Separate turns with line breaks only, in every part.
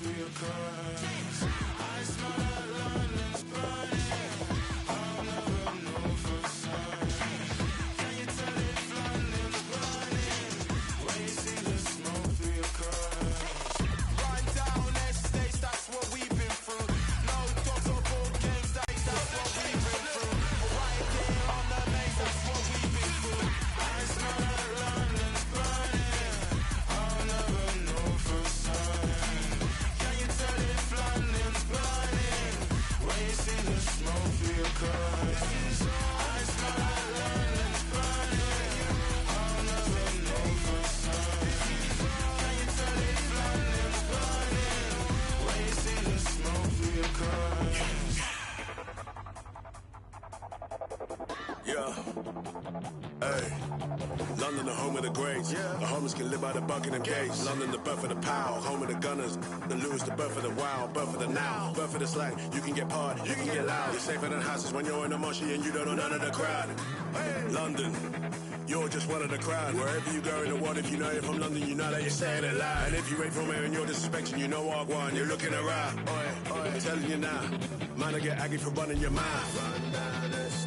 through your curves. I smell that London's burning. I'll never know for certain. Can you tell if London's burning? When you see the smoke through your curves. Run down estates, that's what we've been through. No dogs or board games, that's what we've been through. Right there on the maze, that's what we've been through. I smell that London's burning. I'll never know for certain. Can you tell if London's burning? When you see the smoke through your curves. I smell that London's burning. I'll never know for certain. Can you tell if London's burning? When you see the smoke through your curves.
Yeah. Hey. London, the home of the greats. The homeless can live by the Buckingham Gates. London, the birth of the pow. Home of the gunners. The Lewis, the birth of the wild. Birth of the now. Birth of the slang. You can get party. You can get loud. You're safer than houses when you're in a moshie and you don't know none of the crowd. London. You're just one of the crowd. Wherever you go in the world, if you know you're from London, you know that you're saying it loud. And if you ain't from here and you're disrespecting, you know what one. You're looking around. Oi, oi, I'm telling you now. Man, I get aggy for running your mouth.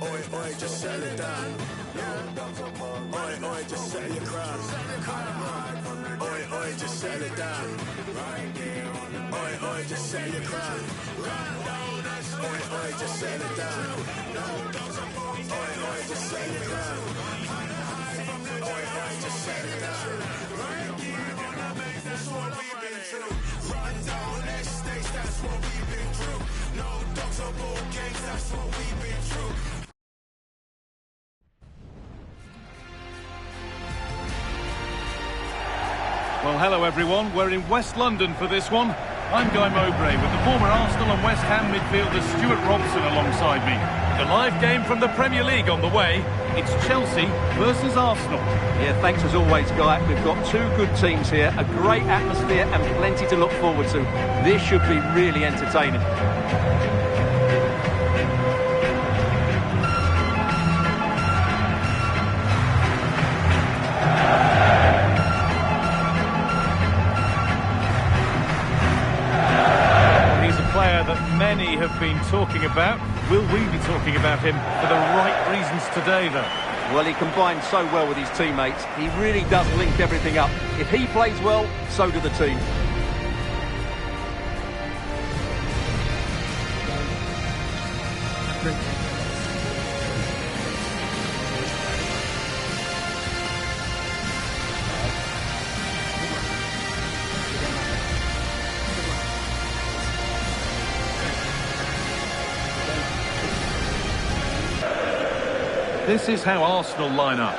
Oi, oi, just settle it down. Oi, oi, just settle your crown. Oi, oi, just settle it down. Oi, oi, just settle your crown. Oi, oi, just settle it down. Oi, oi, just settle your crown. Oi, oi, just settle it down. That's what we've been through. Run down estates, that's what we've been through. No dogs or board games, that's what we've been through.
Well, hello everyone. We're in West London for this one. I'm Guy Mowbray with the former Arsenal and West Ham midfielder Stuart Robson alongside me. The live game from the Premier League on the way. It's Chelsea versus Arsenal.
Yeah, thanks as always, Guy. We've got two good teams here, a great atmosphere and plenty to look forward to. This should be really entertaining.
That many have been talking about. Will we be talking about him for the right reasons today, though?
Well, he combines so well with his teammates. He really does link everything up. If he plays well, so do the team.
This is how Arsenal line up.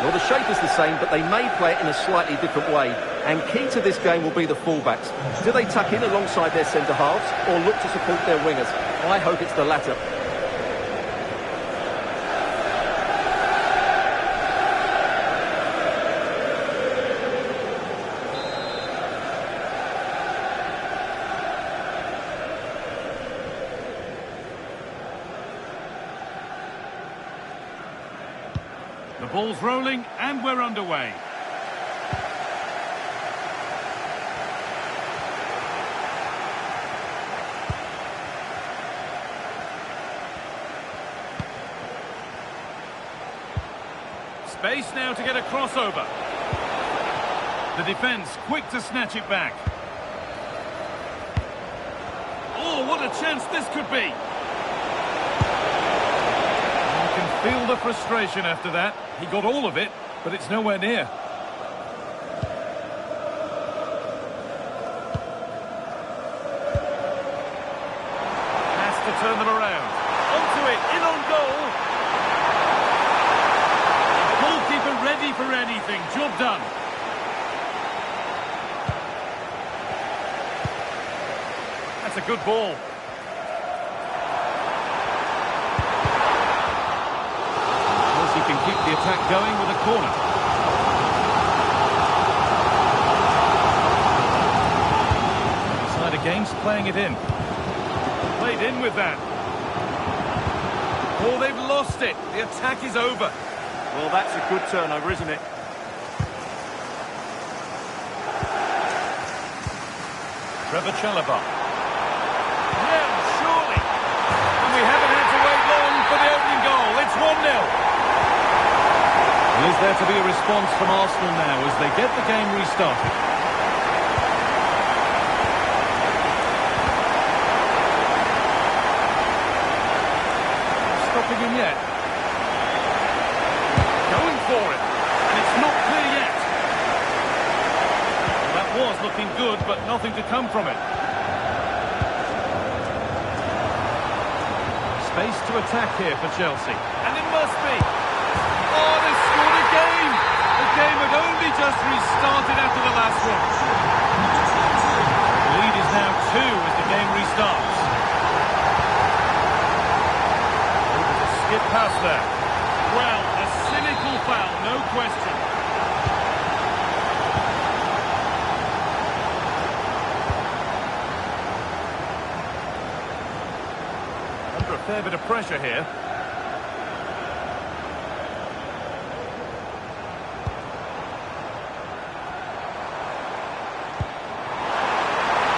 Well, the shape is the same, but they may play it in a slightly different way. And key to this game will be the fullbacks. Do they tuck in alongside their centre-halves or look to support their wingers? I hope it's the latter.
The ball's rolling and we're underway. Space now to get a crossover. The defence quick to snatch it back. Oh, what a chance this could be. You can feel the frustration after that. He got all of it, but it's nowhere near. Has to turn them around. Onto it, in on goal. Goalkeeper ready for anything. Job done. That's a good ball. He can keep the attack going with a corner. Side against playing it in. Played in with that. Oh, they've lost it. The attack is over.
Well, that's a good turnover, isn't it?
Trevor Chalobah. Yeah, surely. And we haven't had to wait long for the opening goal. It's 1-0. Is there to be a response from Arsenal now as they get the game restarted? Stopping him yet. Going for it. And it's not clear yet. Well, that was looking good, but nothing to come from it. Space to attack here for Chelsea. And it must be. Oh, they've scored again! The game had only just restarted after the last one. The lead is now 2 as the game restarts. Skip past there. Well, a cynical foul, no question. Under a fair bit of pressure here.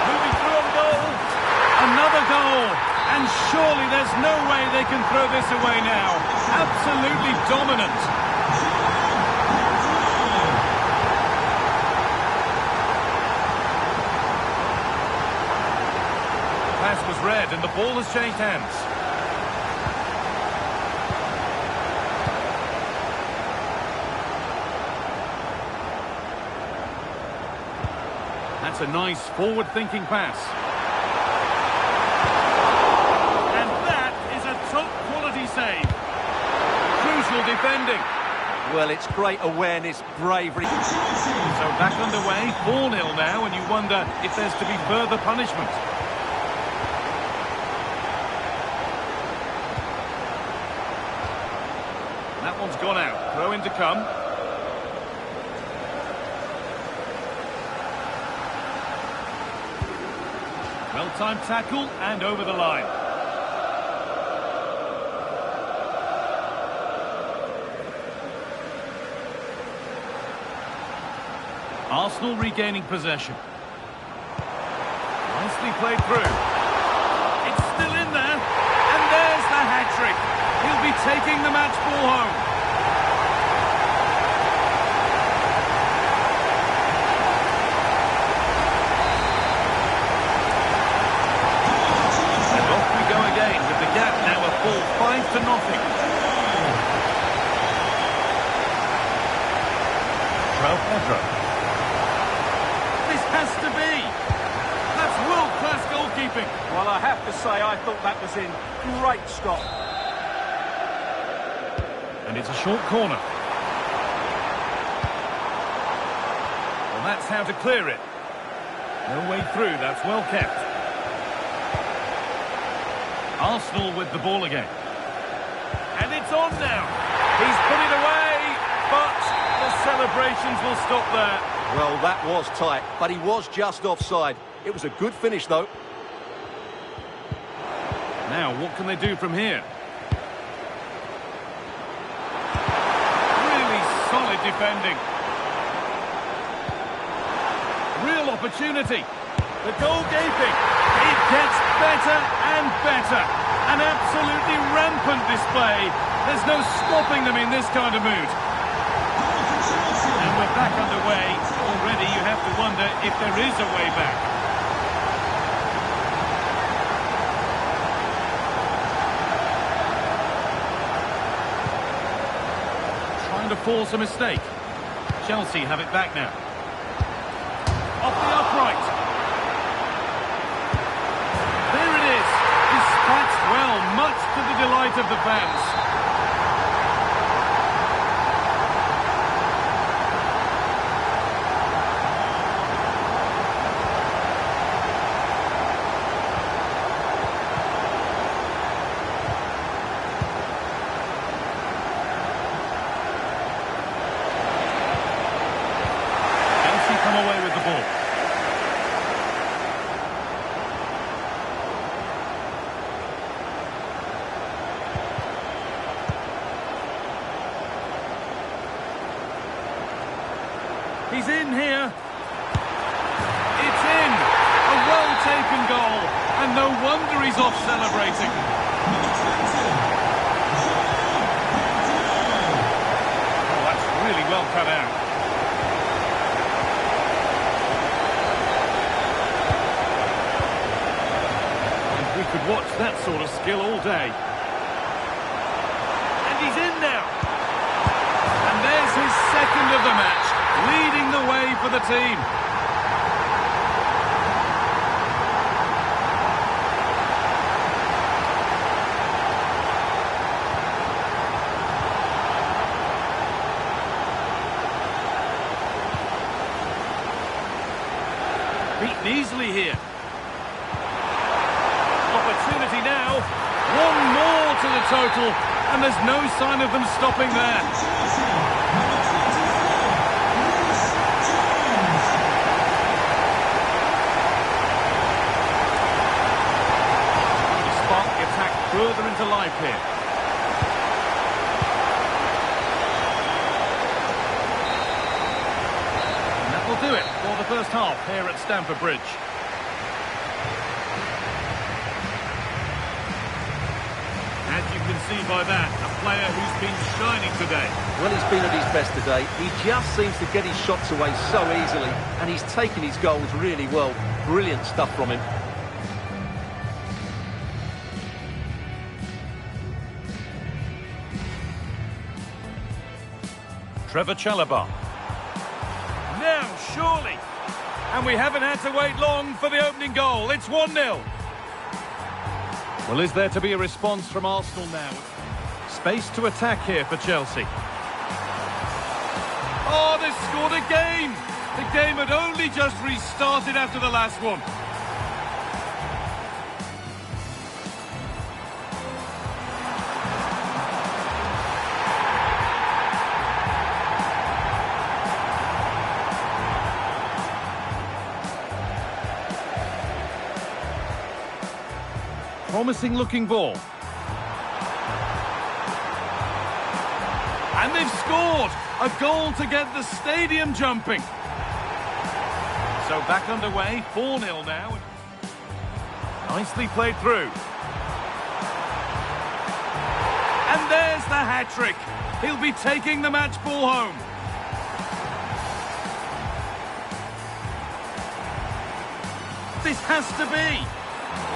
Moving through on goal. Another goal. And surely there's no way they can throw this away now. Absolutely dominant. Pass was read and the ball has changed hands. That's a nice forward-thinking pass. Save. Crucial defending.
Well, it's great awareness, bravery.
So back underway, 4-0 now, and you wonder if there's to be further punishment. That one's gone out. Throw in to come. Well-timed tackle and over the line. Arsenal regaining possession. Nicely played through. It's still in there. And there's the hat-trick. He'll be taking the match ball home. And off we go again with the gap now a full 5-0. Ralph Pedro. Has to be. That's world-class goalkeeping.
Well, I have to say, I thought that was in. Great stop.
And it's a short corner. Well, that's how to clear it. No way through, that's well kept. Arsenal with the ball again. And it's on now. He's put it away, but the celebrations will stop there.
Well, that was tight, but he was just offside. It was a good finish, though.
Now, what can they do from here? Really solid defending. Real opportunity. The goal gaping. It gets better and better. An absolutely rampant display. There's no stopping them in this kind of mood. And we're back underway. Already you have to wonder if there is a way back. Trying to force a mistake. Chelsea have it back now. Off the upright. There it is. Dispatched well, much to the delight of the fans. Come away with the ball. He's in here. It's in. A well And no wonder he's off celebrating. Oh, that's really well cut out. And we could watch that sort of skill all day. And he's in now. And there's his second of the match, leading the way for the team. Beaten easily here. Opportunity now. One more to the total, and there's no sign of them stopping there. To spark the attack further into life here. Will do it for the first half here at Stamford Bridge. As you can see by that, a player who's been shining today.
Well, he's been at his best today. He just seems to get his shots away so easily, and he's taken his goals really well. Brilliant stuff from him.
Trevor Chalobah. Now, surely. And we haven't had to wait long for the opening goal. It's 1-0. Well, is there to be a response from Arsenal now? Space to attack here for Chelsea. Oh, they've scored again. The game had only just restarted after the last one. Promising looking ball. And they've scored! A goal to get the stadium jumping. So back underway, 4-0 now. Nicely played through. And there's the hat-trick. He'll be taking the match ball home. This has to be.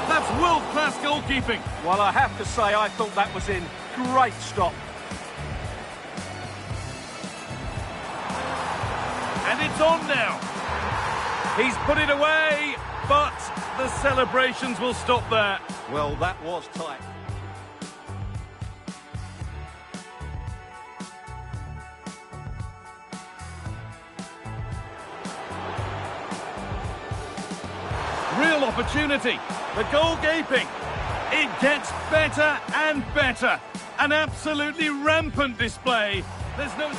That's world-class goalkeeping.
Well, I have to say, I thought that was in. Great stop.
And it's on now. He's put it away, but the celebrations will stop there.
Well, that was tight.
Real opportunity. The goal gaping. It gets better and better. An absolutely rampant display. There's no...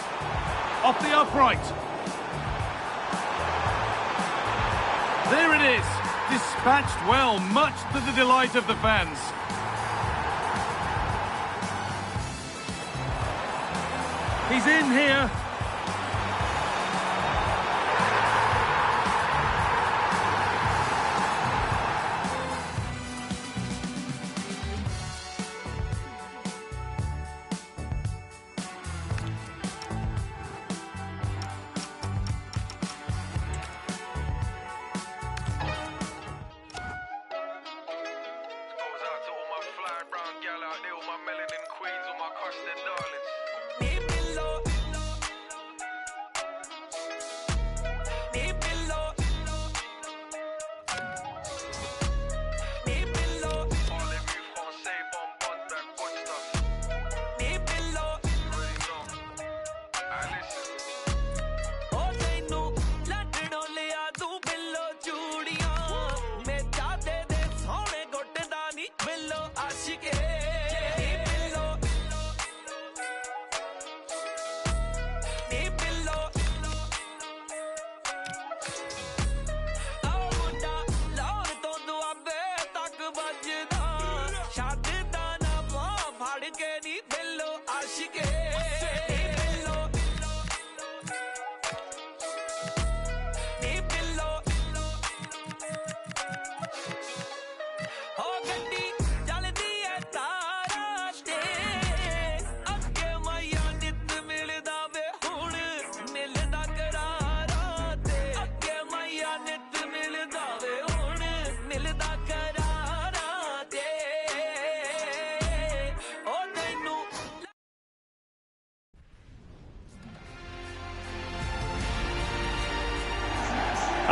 Off the upright. There it is. Dispatched well, much to the delight of the fans. He's in here.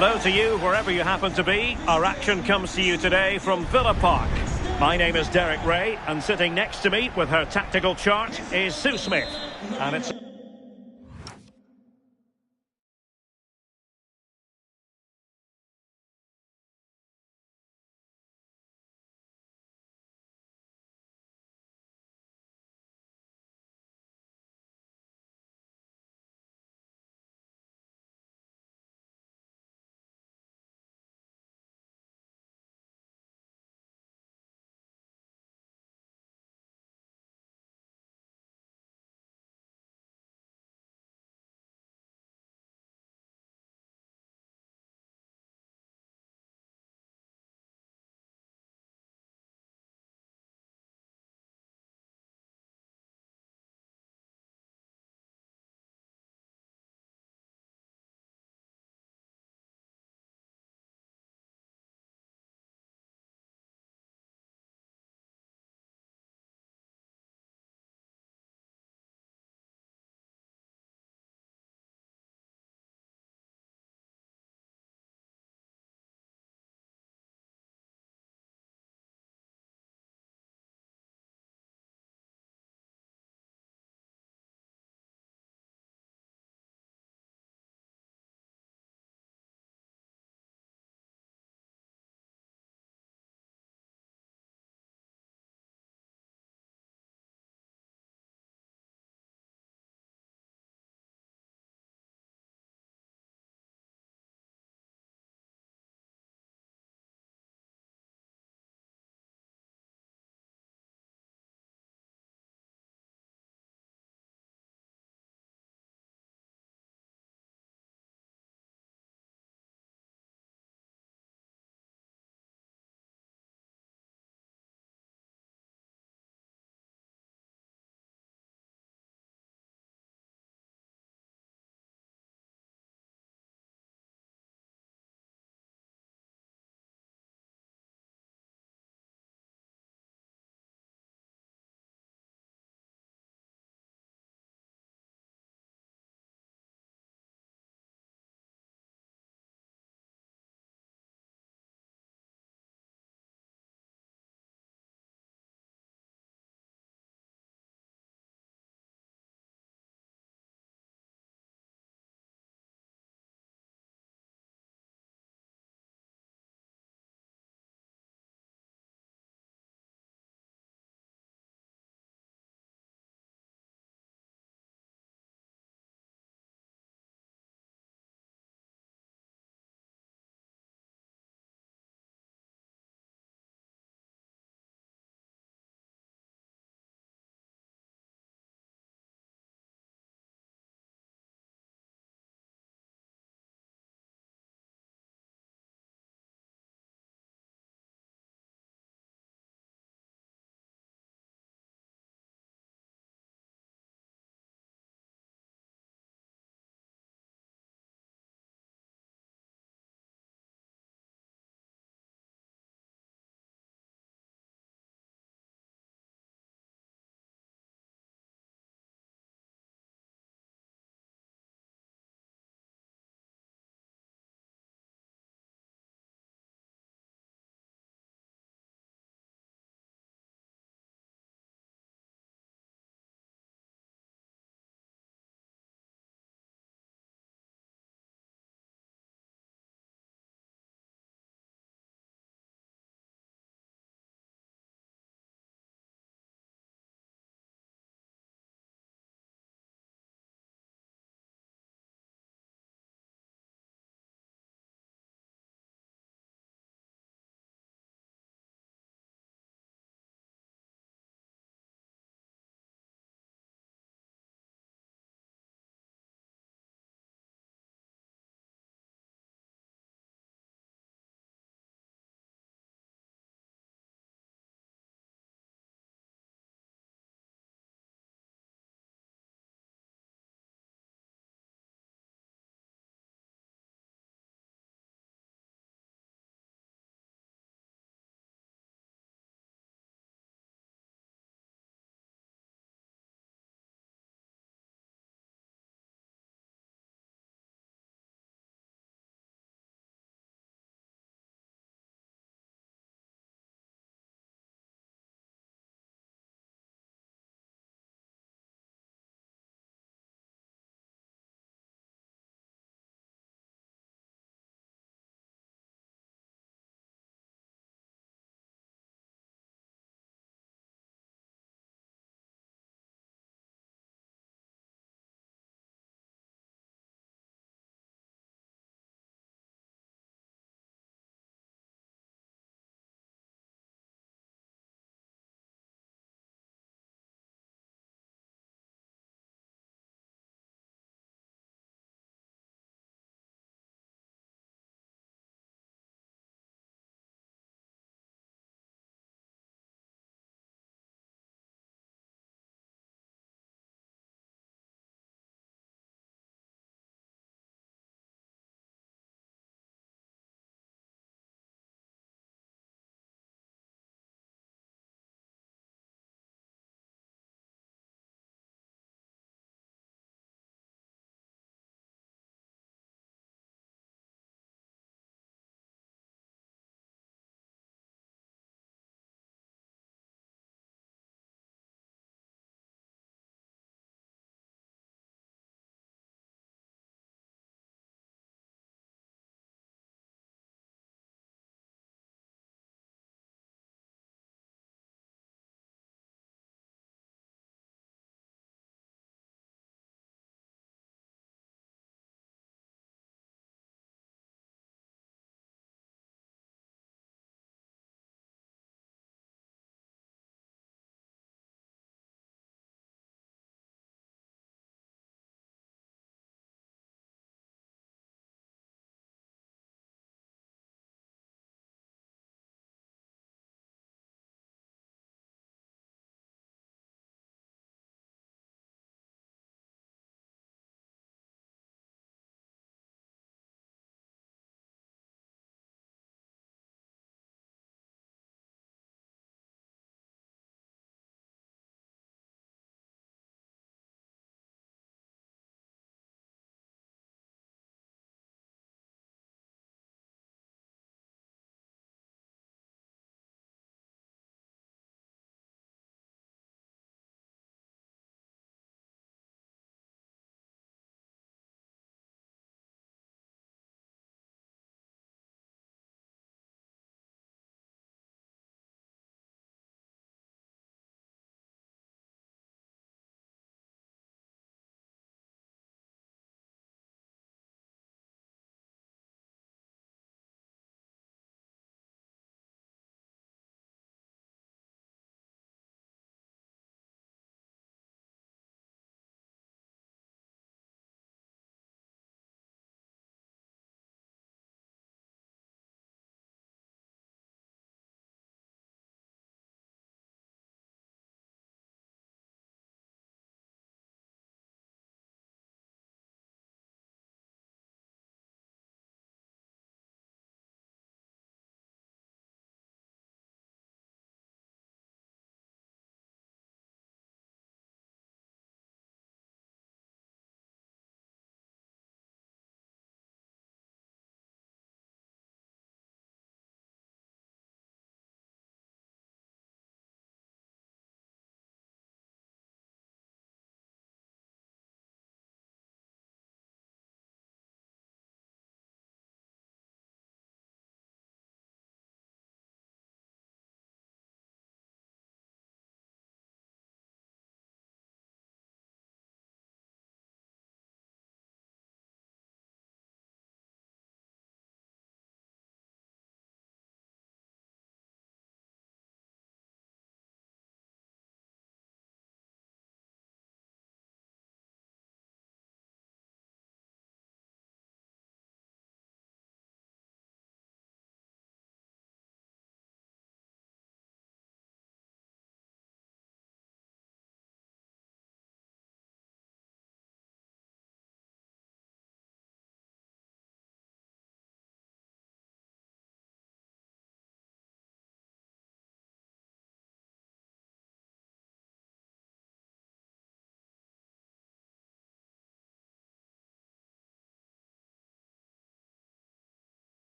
Hello to you, wherever you happen to be. Our action comes to you today from Villa Park. My name is Derek Ray, and sitting next to me with her tactical chart is Sue Smith. And it's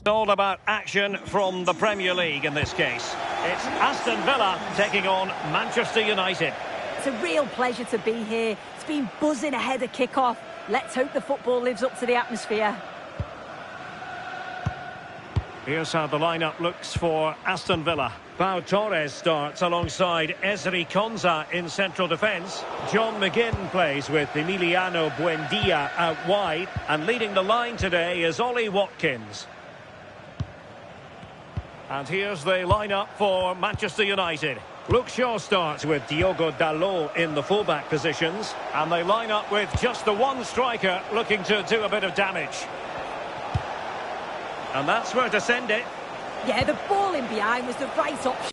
All about action from the Premier League in this case. It's Aston Villa taking on Manchester United.
It's a real pleasure to be here. It's been buzzing ahead of kick-off. Let's hope the football lives up to the atmosphere.
Here's how the lineup looks for Aston Villa. Pau Torres starts alongside Ezri Konsa in central defence. John McGinn plays with Emiliano Buendia out wide. And leading the line today is Ollie Watkins. And here's the lineup for Manchester United. Luke Shaw starts with Diogo Dalot in the fullback positions. And they line up with just the one striker looking to do a bit of damage. And that's where to send it.
Yeah, the ball in behind was the right option.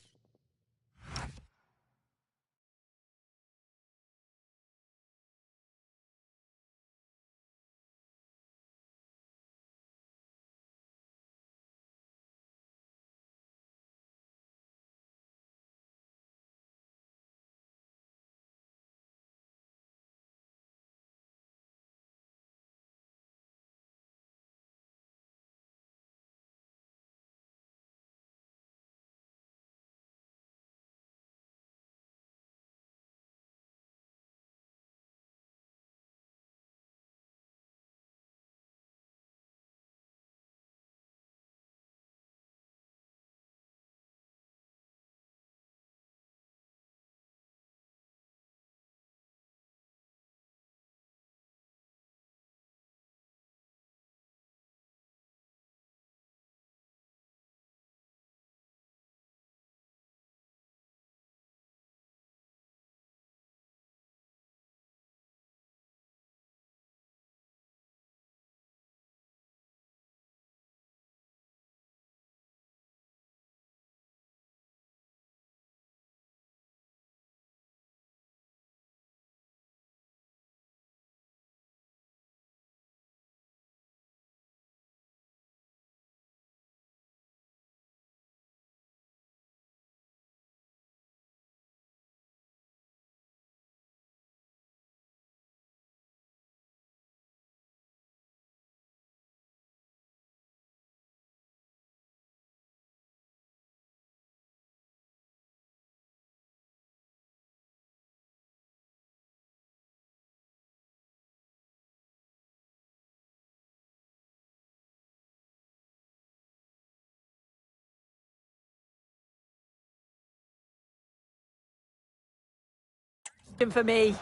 For me.
Will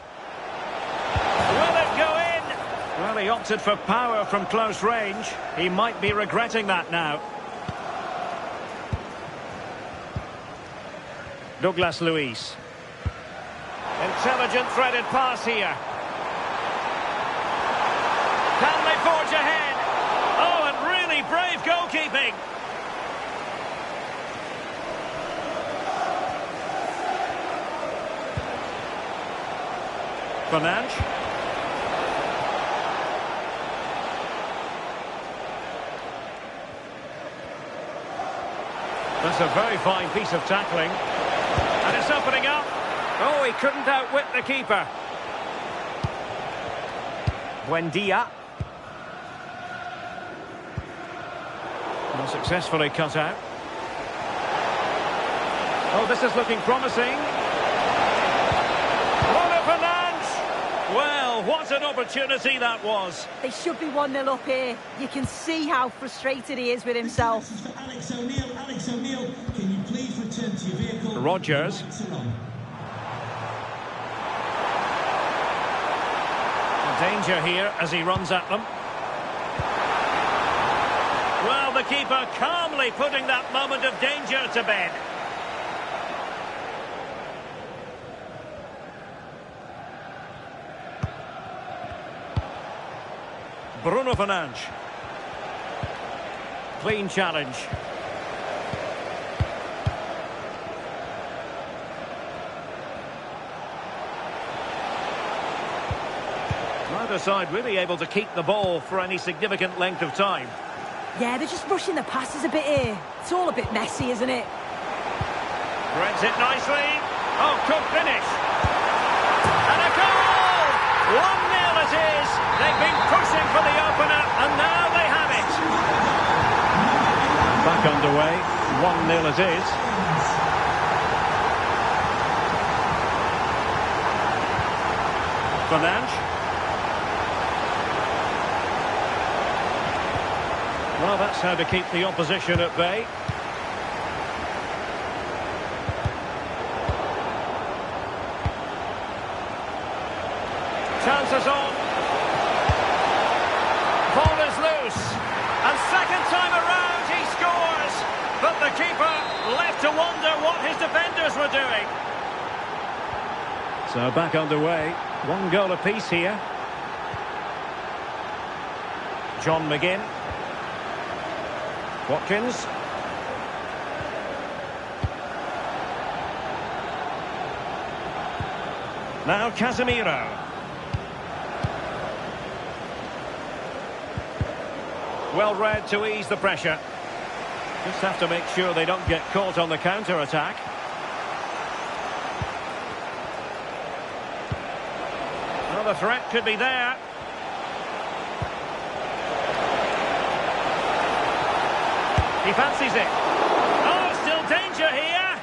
it go in? Well, he opted for power from close range. He might be regretting that now. Douglas Luiz. Intelligent threaded pass here. Can they forge ahead? Oh, and really brave goalkeeping. Fernandes. That's a very fine piece of tackling. And it's opening up. Oh, he couldn't outwit the keeper. Buendia. Unsuccessfully cut out. Oh, this is looking promising. Well, what an opportunity that was.
They should be 1-0 up here. You can see how frustrated he is with himself.
Alex O'Neill, can you please return to your vehicle?
Rodgers. Danger here as he runs at them. Well, the keeper calmly putting that moment of danger to bed. Bruno Fernandes. Clean challenge. Neither side really able to keep the ball for any significant length of time.
Yeah, they're just rushing the passes a bit here. It's all a bit messy, isn't it?
Threads it nicely. Oh, good finish. And a goal! 1-0 it is. They've been pushing for the opener, and now they have it. Back underway. 1-0 it is. Fernandes. Well, that's how to keep the opposition at bay. Chances on. Ball is loose. And second time around he scores. But the keeper left to wonder what his defenders were doing. So back underway. 1 goal apiece here. John McGinn. Watkins. Now Casemiro. Well read to ease the pressure. Just have to make sure they don't get caught on the counter-attack. Well, the threat could be there. He fancies it. Oh, still danger here.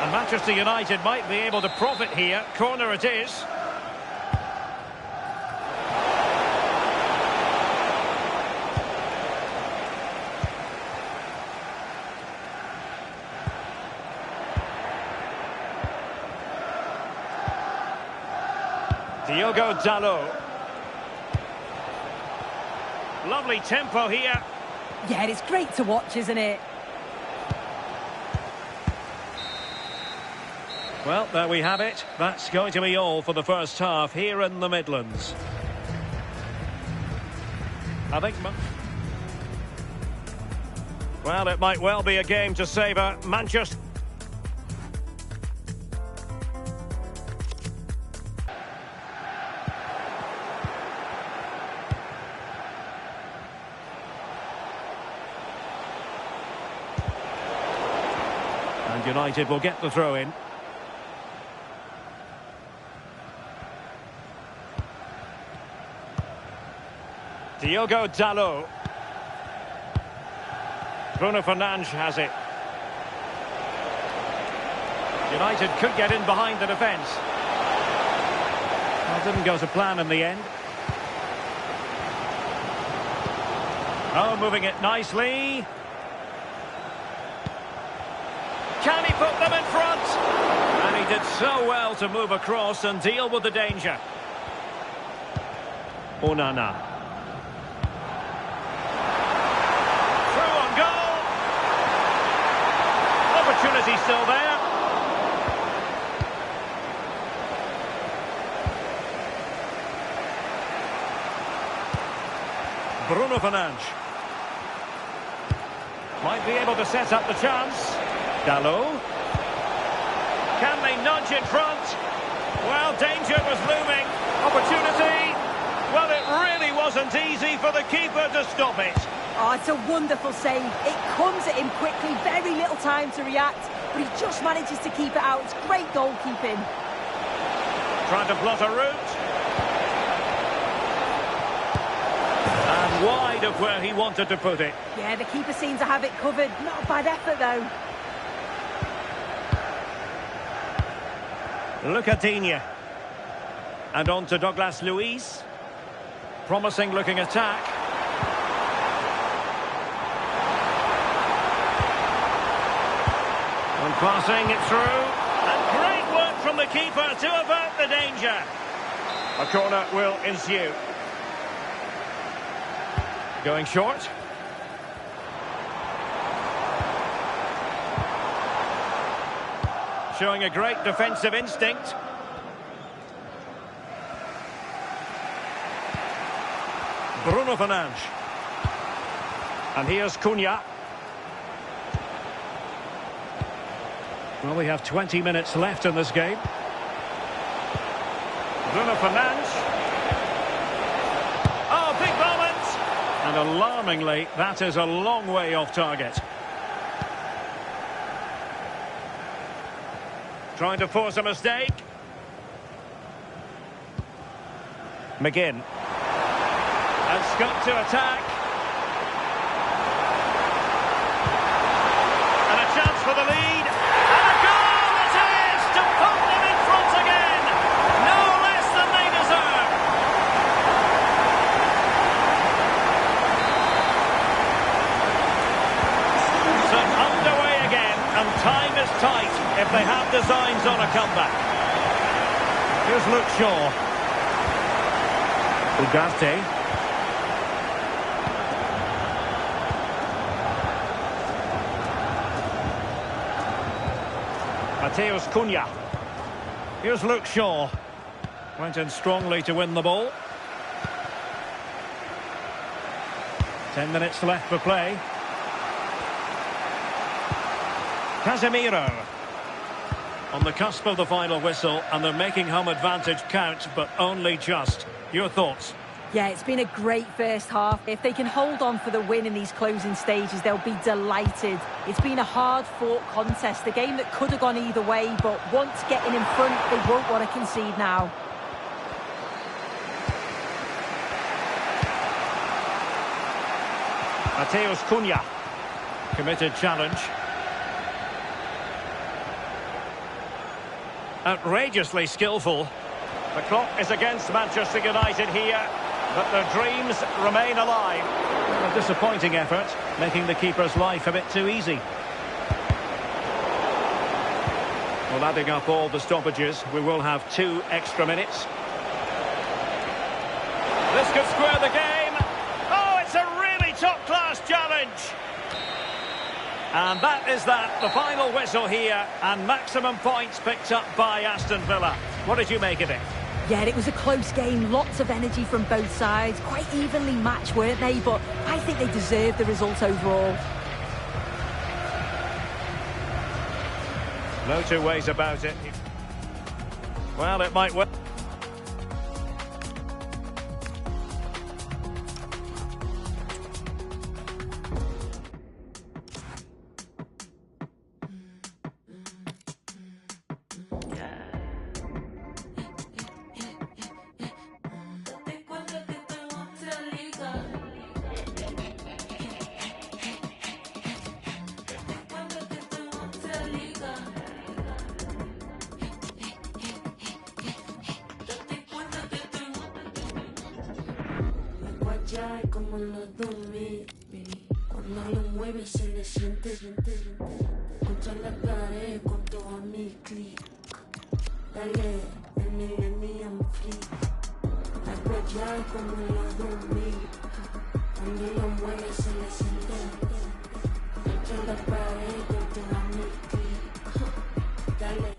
And Manchester United might be able to profit here. Corner it is. Diogo Dalot. Lovely tempo here.
Yeah, it's great to watch, isn't it?
Well, there we have it. That's going to be all for the first half here in the Midlands. I think... Well, it might well be a game to savour. Manchester... And United will get the throw in. Diogo Dalot. Bruno Fernandes has it. United could get in behind the defence. Well, didn't go to plan in the end. Oh, moving it nicely. Can he put them in front? And he did so well to move across and deal with the danger. Onana. Through on goal. Opportunity still there. Bruno Fernandes. Might be able to set up the chance. Dalot. Can they nudge in front? Well, danger was looming. Opportunity. Well, it really wasn't easy for the keeper to stop it.
Oh, it's a wonderful save. It comes at him quickly, very little time to react, but he just manages to keep it out. It's great goalkeeping.
Trying to plot a route. And wide of where he wanted to put it.
Yeah, the keeper seems to have it covered. Not a bad effort, though.
Lucadinha. And on to Douglas Luiz. Promising looking attack. And passing it through. And great work from the keeper to avert the danger. A corner will ensue. Going short. Showing a great defensive instinct. Bruno Fernandes. And here's Cunha. Well, we have 20 minutes left in this game. Bruno Fernandes. Oh, big moment! And alarmingly, that is a long way off target. Trying to force a mistake. McGinn. And Scott to attack. designs on a comeback. Here's Luke Shaw. Ugarte. Mateus Cunha. Here's Luke Shaw. Went in strongly to win the ball. 10 minutes left for play. Casemiro. On the cusp of the final whistle, and they're making home advantage count, but only just. Your thoughts?
Yeah, it's been a great first half. If they can hold on for the win in these closing stages, they'll be delighted. It's been a hard-fought contest, a game that could have gone either way, but once getting in front, they won't want to concede now.
Mateus Cunha. Committed challenge. Outrageously skillful. The clock is against Manchester United here, but their dreams remain alive. A disappointing effort, making the keeper's life a bit too easy. Well, adding up all the stoppages, we will have 2 extra minutes. This could square the game. Oh, it's a really top-class challenge. And that is that, the final whistle here, and maximum points picked up by Aston Villa. What did you make of it?
Yeah, it was a close game, lots of energy from both sides, quite evenly matched, weren't they? But I think they deserved the result overall.
No two ways about it. Well, it might work.
Como en los 2000, cuando lo mueve se le siente contra la pared con todo mi clic. Dale, el millennium fleet. Algo ya como en los 2000, cuando lo mueve se le siente contra la pared con todo mi clic. Dale.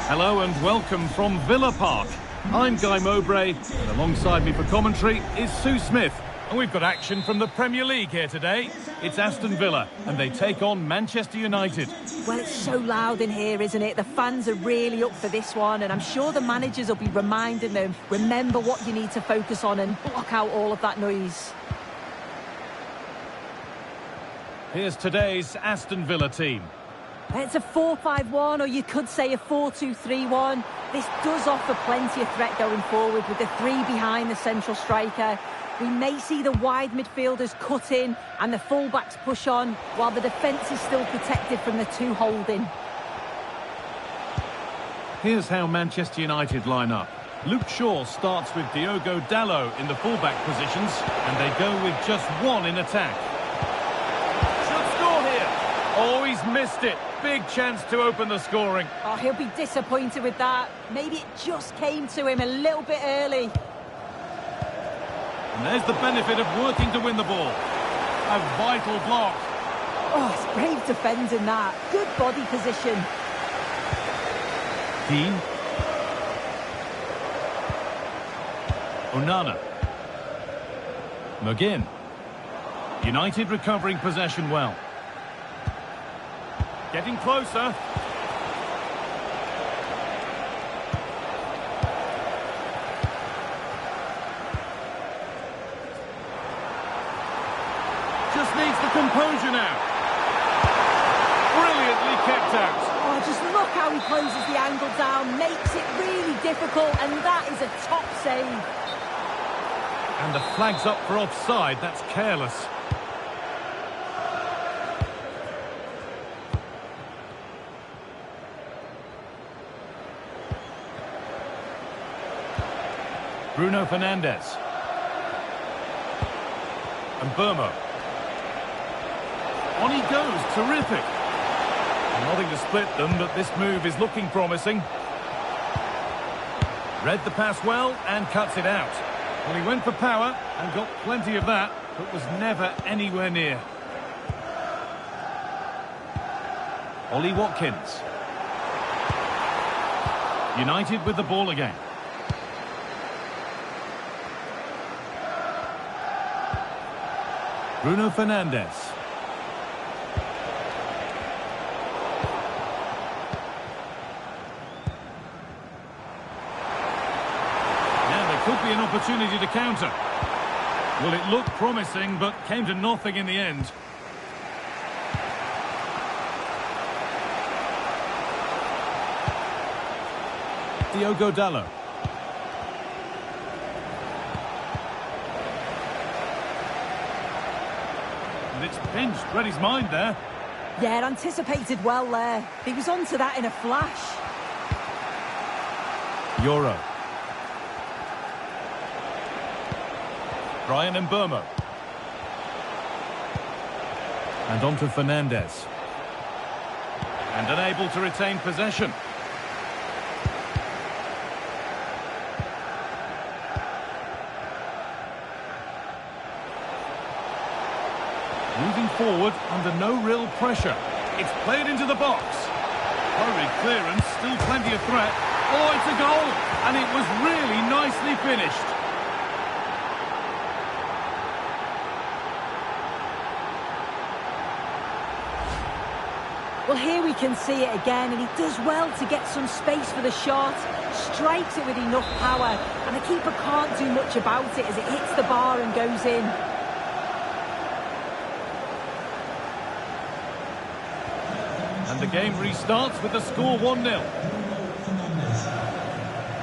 Hello and welcome from Villa Park. I'm Guy Mowbray, and alongside me for commentary is Sue Smith. And we've got action from the Premier League here today. It's Aston Villa, and they take on Manchester United.
Well, it's so loud in here, isn't it? The fans are really up for this one, and I'm sure the managers will be reminding them, remember what you need to focus on and block out all of that noise.
Here's today's Aston Villa team.
It's a 4-5-1, or you could say a 4-2-3-1. This does offer plenty of threat going forward with the 3 behind the central striker. We may see the wide midfielders cut in and the fullbacks push on, while the defence is still protected from the 2 holding.
Here's how Manchester United line up. Luke Shaw starts with Diogo Dalot in the fullback positions, and they go with just 1 in attack. Should score here. Oh, he's missed it. Big chance to open the scoring.
Oh, he'll be disappointed with that. Maybe it just came to him a little bit early.
And there's the benefit of working to win the ball. A vital block.
Oh, it's brave defending that. Good body position.
Dean. Onana. McGinn. United recovering possession well. Getting closer. Just needs the composure now. Brilliantly kept out.
Oh, just look how he closes the angle down. Makes it really difficult, and that is a top save.
And the flag's up for offside. That's careless. Bruno Fernandes. And Burmo. On he goes, terrific. Nothing to split them, but this move is looking promising. Read the pass well and cuts it out. Well, he went for power and got plenty of that, but was never anywhere near. Ollie Watkins. United with the ball again. Bruno Fernandes. Could be an opportunity to counter. Well, it looked promising, but came to nothing in the end. Diogo Dalot. And it's pinched, read his mind there.
Yeah, anticipated well there. He was onto that in a flash.
Euro. Brian Mbeumo. And on to Fernandes. And unable to retain possession. Moving forward under no real pressure. It's played into the box. Hurried clearance, still plenty of threat. Oh, it's a goal! And it was really nicely finished.
Well, here we can see it again, and he does well to get some space for the shot. Strikes it with enough power, and the keeper can't do much about it as it hits the bar and goes in.
And the game restarts with the score 1-0.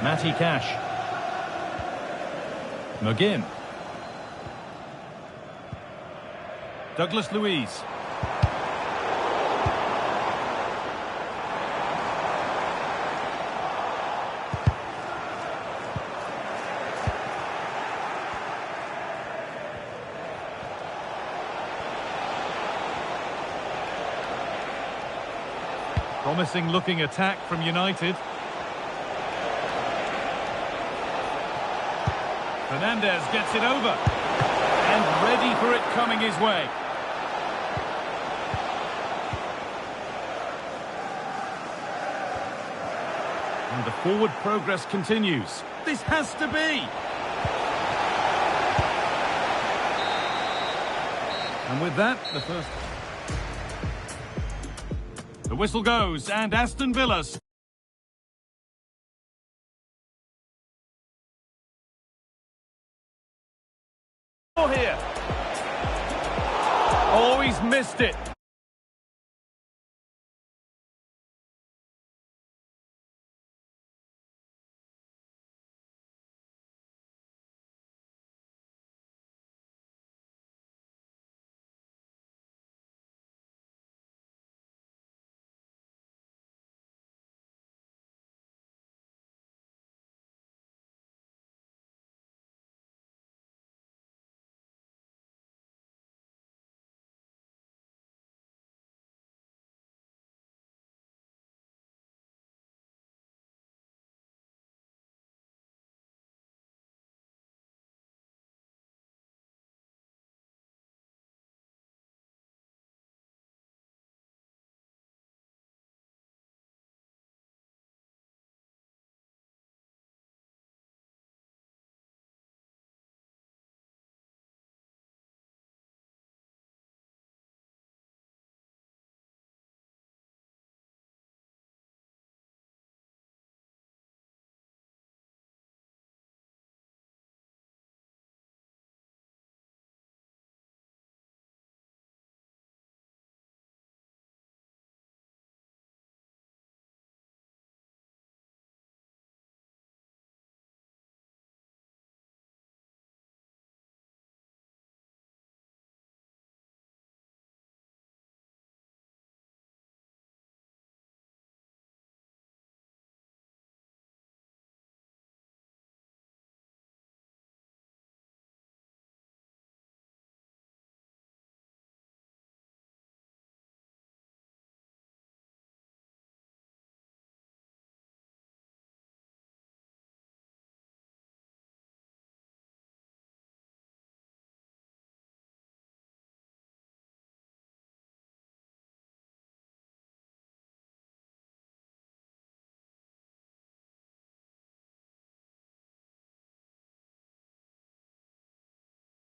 Matty Cash. McGinn. Douglas Luiz. Promising looking attack from United. Fernandes gets it over. And ready for it coming his way. And the forward progress continues. This has to be. And with that, the first... The whistle goes, and Aston Villa... here. Oh, he's missed it.